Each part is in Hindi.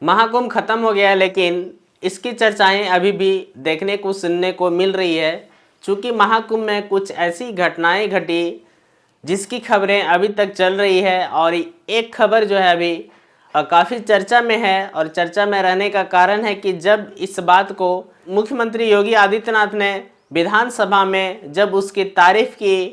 महाकुंभ खत्म हो गया है, लेकिन इसकी चर्चाएं अभी भी देखने को सुनने को मिल रही है। चूँकि महाकुंभ में कुछ ऐसी घटनाएं घटी जिसकी खबरें अभी तक चल रही है, और एक खबर जो है अभी काफ़ी चर्चा में है। और चर्चा में रहने का कारण है कि जब इस बात को मुख्यमंत्री योगी आदित्यनाथ ने विधानसभा में जब उसकी तारीफ की,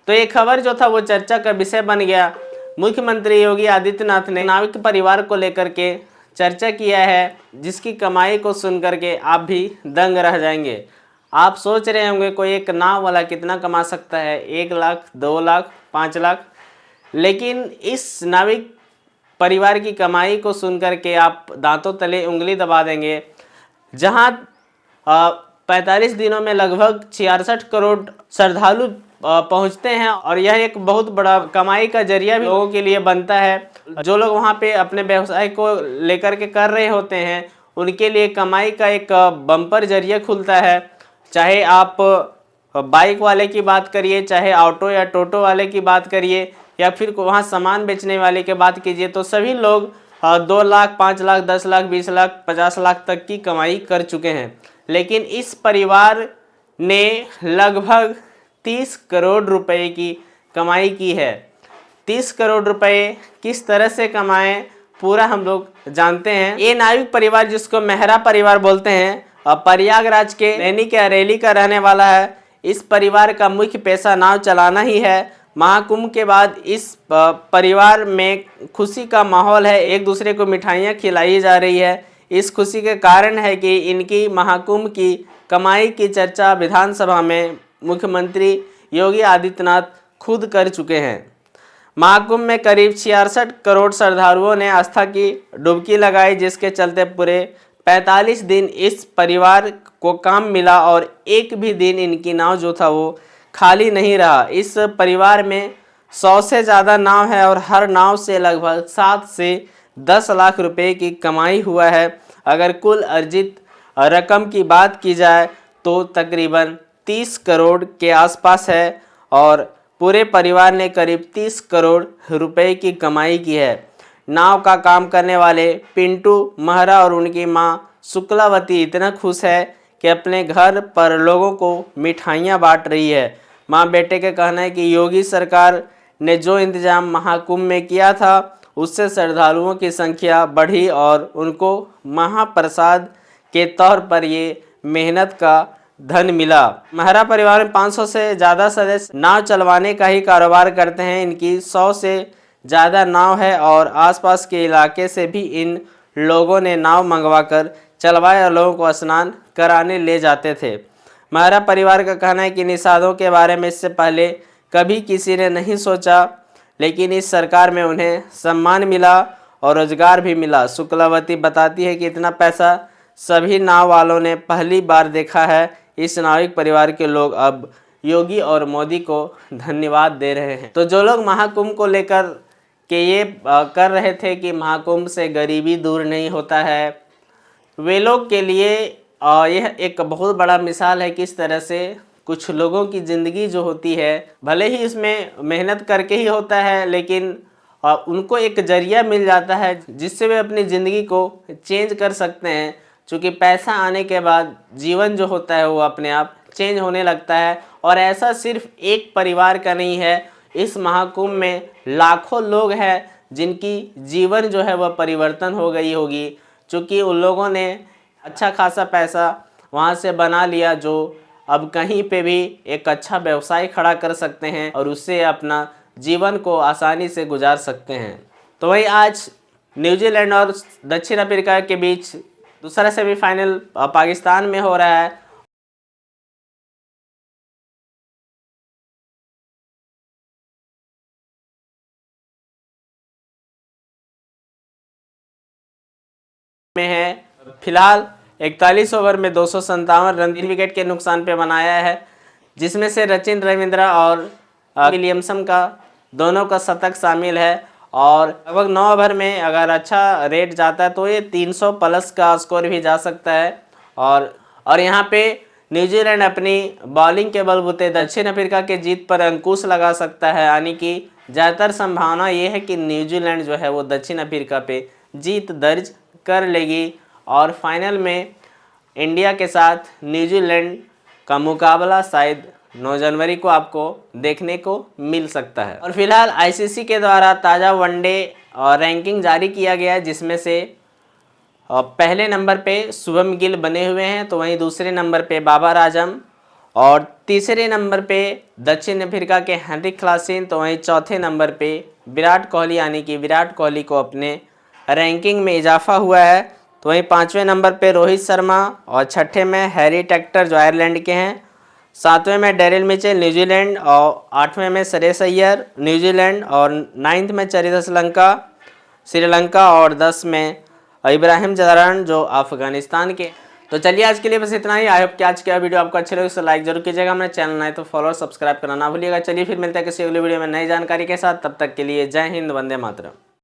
तो ये खबर जो था वो चर्चा का विषय बन गया। मुख्यमंत्री योगी आदित्यनाथ ने नाविक परिवार को लेकर के चर्चा किया है, जिसकी कमाई को सुन करके आप भी दंग रह जाएंगे। आप सोच रहे होंगे कोई एक नाव वाला कितना कमा सकता है, 1 लाख, 2 लाख, 5 लाख, लेकिन इस नाविक परिवार की कमाई को सुन करके आप दांतों तले उंगली दबा देंगे। जहां 45 दिनों में लगभग 66 करोड़ श्रद्धालु पहुंचते हैं, और यह एक बहुत बड़ा कमाई का जरिया भी लोगों के लिए बनता है। जो लोग वहां पे अपने व्यवसाय को लेकर के कर रहे होते हैं, उनके लिए कमाई का एक बम्पर जरिया खुलता है। चाहे आप बाइक वाले की बात करिए, चाहे ऑटो या टोटो वाले की बात करिए, या फिर वहाँ सामान बेचने वाले की बात कीजिए, तो सभी लोग 2 लाख, 5 लाख, 10 लाख, 20 लाख, 50 लाख तक की कमाई कर चुके हैं। लेकिन इस परिवार ने लगभग 30 करोड़ रुपए की कमाई की है। 30 करोड़ रुपए किस तरह से कमाए पूरा हम लोग जानते हैं। ये नाविक परिवार, जिसको मेहरा परिवार बोलते हैं, प्रयागराज के नैनी के अरेली का रहने वाला है। इस परिवार का मुख्य पेशा नाव चलाना ही है। महाकुंभ के बाद इस परिवार में खुशी का माहौल है, एक दूसरे को मिठाइयाँ खिलाई जा रही है। इस खुशी के कारण है कि इनकी महाकुंभ की कमाई की चर्चा विधानसभा में मुख्यमंत्री योगी आदित्यनाथ खुद कर चुके हैं। महाकुंभ में करीब 66 करोड़ श्रद्धालुओं ने आस्था की डुबकी लगाई, जिसके चलते पूरे 45 दिन इस परिवार को काम मिला, और एक भी दिन इनकी नाव जो था वो खाली नहीं रहा। इस परिवार में 100 से ज़्यादा नाव है, और हर नाव से लगभग 7 से 10 लाख रुपए की कमाई हुआ है। अगर कुल अर्जित रकम की बात की जाए तो तकरीबन 30 करोड़ के आसपास है, और पूरे परिवार ने करीब 30 करोड़ रुपए की कमाई की है। नाव का काम करने वाले पिंटू महरा और उनकी मां शुक्लावती इतना खुश है कि अपने घर पर लोगों को मिठाइयां बांट रही है। मां बेटे का कहना है कि योगी सरकार ने जो इंतजाम महाकुंभ में किया था, उससे श्रद्धालुओं की संख्या बढ़ी, और उनको महाप्रसाद के तौर पर ये मेहनत का धन मिला। महरा परिवार में 500 से ज़्यादा सदस्य नाव चलवाने का ही कारोबार करते हैं। इनकी 100 से ज़्यादा नाव है, और आसपास के इलाके से भी इन लोगों ने नाव मंगवाकर चलवाए और लोगों को स्नान कराने ले जाते थे। महरा परिवार का कहना है कि निषादों के बारे में इससे पहले कभी किसी ने नहीं सोचा, लेकिन इस सरकार में उन्हें सम्मान मिला और रोजगार भी मिला। शुक्लावती बताती है कि इतना पैसा सभी नाव वालों ने पहली बार देखा है। इस नाविक परिवार के लोग अब योगी और मोदी को धन्यवाद दे रहे हैं। तो जो लोग महाकुंभ को लेकर के ये कर रहे थे कि महाकुंभ से गरीबी दूर नहीं होता है, वे लोग के लिए यह एक बहुत बड़ा मिसाल है किस तरह से कुछ लोगों की ज़िंदगी जो होती है, भले ही इसमें मेहनत करके ही होता है, लेकिन उनको एक जरिया मिल जाता है जिससे वे अपनी ज़िंदगी को चेंज कर सकते हैं। क्योंकि पैसा आने के बाद जीवन जो होता है वो अपने आप चेंज होने लगता है। और ऐसा सिर्फ एक परिवार का नहीं है, इस महाकुंभ में लाखों लोग हैं जिनकी जीवन जो है वह परिवर्तन हो गई होगी, क्योंकि उन लोगों ने अच्छा खासा पैसा वहाँ से बना लिया, जो अब कहीं पे भी एक अच्छा व्यवसाय खड़ा कर सकते हैं और उससे अपना जीवन को आसानी से गुजार सकते हैं। तो वही आज न्यूजीलैंड और दक्षिण अफ्रीका के बीच दूसरा सेमीफाइनल पाकिस्तान में हो रहा है। में है फिलहाल 41 ओवर में 257 रन 3 विकेट के नुकसान पे बनाया है, जिसमें से सचिन रविंद्रा और विलियमसन का दोनों का शतक शामिल है। और लगभग 9 ओवर में अगर अच्छा रेट जाता है तो ये 300 प्लस का स्कोर भी जा सकता है। और यहाँ पे न्यूजीलैंड अपनी बॉलिंग के बलबूते दक्षिण अफ्रीका के जीत पर अंकुश लगा सकता है, यानी कि ज़्यादातर संभावना ये है कि न्यूजीलैंड जो है वो दक्षिण अफ्रीका पे जीत दर्ज कर लेगी और फाइनल में इंडिया के साथ न्यूजीलैंड का मुकाबला शायद 9 जनवरी को आपको देखने को मिल सकता है। और फिलहाल आईसीसी के द्वारा ताज़ा वनडे रैंकिंग जारी किया गया है, जिसमें से पहले नंबर पे शुभम गिल बने हुए हैं, तो वहीं दूसरे नंबर पे बाबर आजम और तीसरे नंबर पे दक्षिण अफ्रीका के हेनरिक क्लासेन, तो वहीं चौथे नंबर पे विराट कोहली, यानी कि विराट कोहली को अपने रैंकिंग में इजाफा हुआ है। तो वहीं 5वें नंबर पे रोहित शर्मा और छठे में हैरी टेक्टर जो आयरलैंड के हैं, 7वें में डेरिल मिचेल न्यूजीलैंड और 8वें में श्रेयस अय्यर न्यूजीलैंड और 9th में चरिता श्रीलंका और 10 में इब्राहिम जलान जो अफगानिस्तान के। तो चलिए आज के लिए बस इतना ही। आई होप कि आज का वीडियो आपको अच्छे लगे तो लाइक जरूर कीजिएगा, मेरे चैनल नए तो फॉलो और सब्सक्राइब करना ना भूलिएगा। चलिए फिर मिलते हैं किसी अगले वीडियो में नई जानकारी के साथ, तब तक के लिए जय हिंद, वंदे मातरम।